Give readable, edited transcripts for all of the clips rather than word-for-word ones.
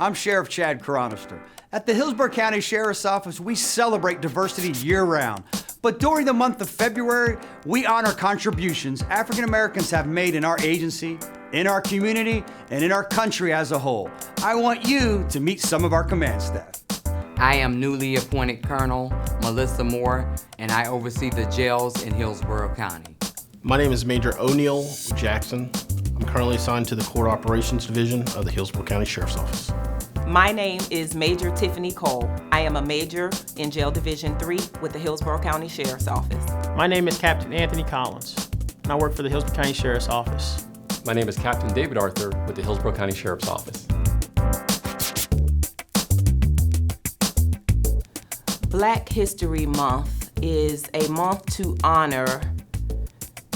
I'm Sheriff Chad Chronister. At the Hillsborough County Sheriff's Office, we celebrate diversity year-round. But during the month of February, we honor contributions African Americans have made in our agency, in our community, and in our country as a whole. I want you to meet some of our command staff. I am newly appointed Colonel Melissa Moore, and I oversee the jails in Hillsborough County. My name is Major O'Neill Jackson. I'm currently assigned to the Court Operations Division of the Hillsborough County Sheriff's Office. My name is Major Tiffany Cole. I am a major in Jail Division 3 with the Hillsborough County Sheriff's Office. My name is Captain Anthony Collins, and I work for the Hillsborough County Sheriff's Office. My name is Captain David Arthur with the Hillsborough County Sheriff's Office. Black History Month is a month to honor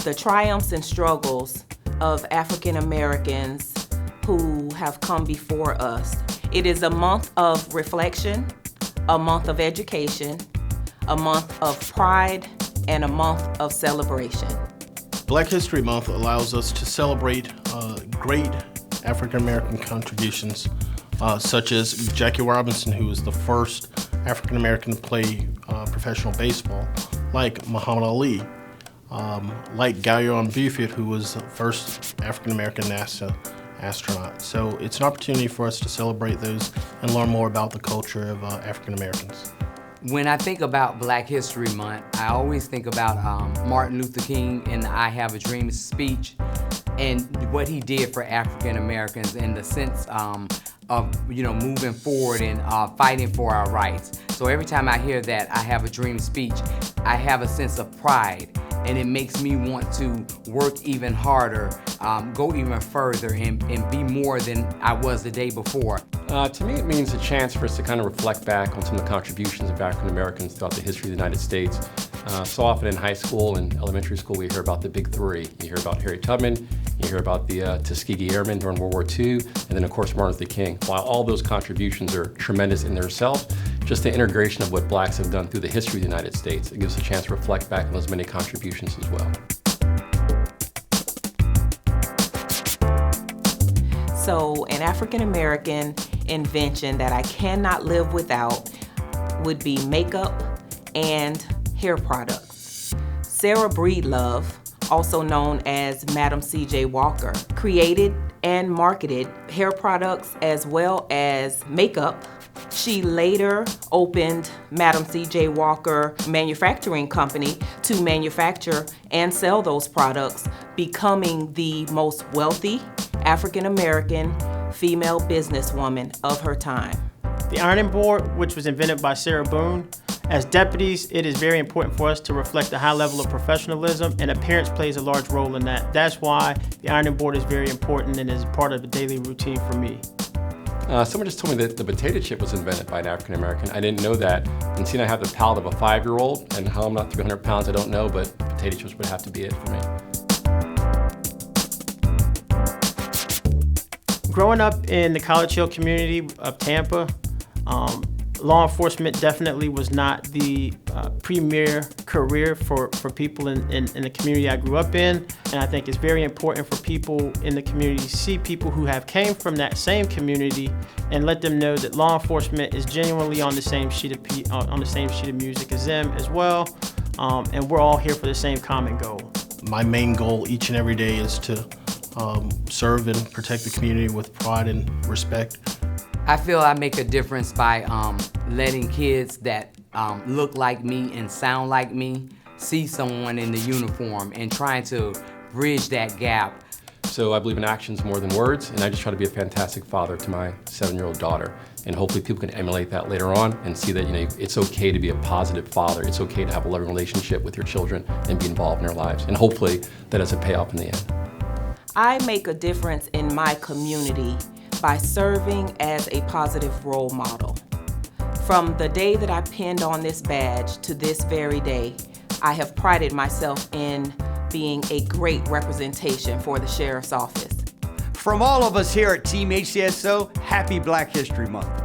the triumphs and struggles of African Americans who have come before us. It is a month of reflection, a month of education, a month of pride, and a month of celebration. Black History Month allows us to celebrate great African American contributions, such as Jackie Robinson, who was the first African American to play professional baseball, like Muhammad Ali, like Gallion Buford, who was the first African American NASA astronaut. So it's an opportunity for us to celebrate those and learn more about the culture of African Americans. When I think about Black History Month, I always think about Martin Luther King in the I Have a Dream speech and what he did for African Americans in the sense of moving forward and fighting for our rights. So every time I hear that I Have a Dream speech, I have a sense of pride, and it makes me want to work even harder, go even further, and be more than I was the day before. To me, it means a chance for us to kind of reflect back on some of the contributions of African Americans throughout the history of the United States. So often in high school and elementary school, we hear about the Big Three. You hear about Harriet Tubman, you hear about the Tuskegee Airmen during World War II, and then of course Martin Luther King. While all those contributions are tremendous in themselves, just the integration of what blacks have done through the history of the United States, it gives us a chance to reflect back on those many contributions as well. So an African American invention that I cannot live without would be makeup and hair products. Sarah Breedlove, also known as Madam C.J. Walker, created and marketed hair products as well as makeup. She later opened Madam C.J. Walker Manufacturing Company to manufacture and sell those products, becoming the most wealthy African American female businesswoman of her time. The ironing board, which was invented by Sarah Boone. As deputies, it is very important for us to reflect a high level of professionalism, and appearance plays a large role in that. That's why the ironing board is very important and is part of the daily routine for me. Someone just told me that the potato chip was invented by an African American. I didn't know that. And seeing I have the palate of a 5-year-old, and how I'm not 300 pounds, I don't know, but potato chips would have to be it for me. Growing up in the College Hill community of Tampa, law enforcement definitely was not the premier career for people in the community I grew up in. And I think it's very important for people in the community to see people who have came from that same community and let them know that law enforcement is genuinely on the same sheet of music as them as well. And we're all here for the same common goal. My main goal each and every day is to serve and protect the community with pride and respect. I feel I make a difference by letting kids that look like me and sound like me see someone in the uniform and trying to bridge that gap. So I believe in actions more than words, and I just try to be a fantastic father to my 7-year-old daughter. And hopefully people can emulate that later on and see that it's okay to be a positive father. It's okay to have a loving relationship with your children and be involved in their lives. And hopefully that has a payoff in the end. I make a difference in my community by serving as a positive role model. From the day that I pinned on this badge to this very day, I have prided myself in being a great representation for the Sheriff's Office. From all of us here at Team HCSO, happy Black History Month.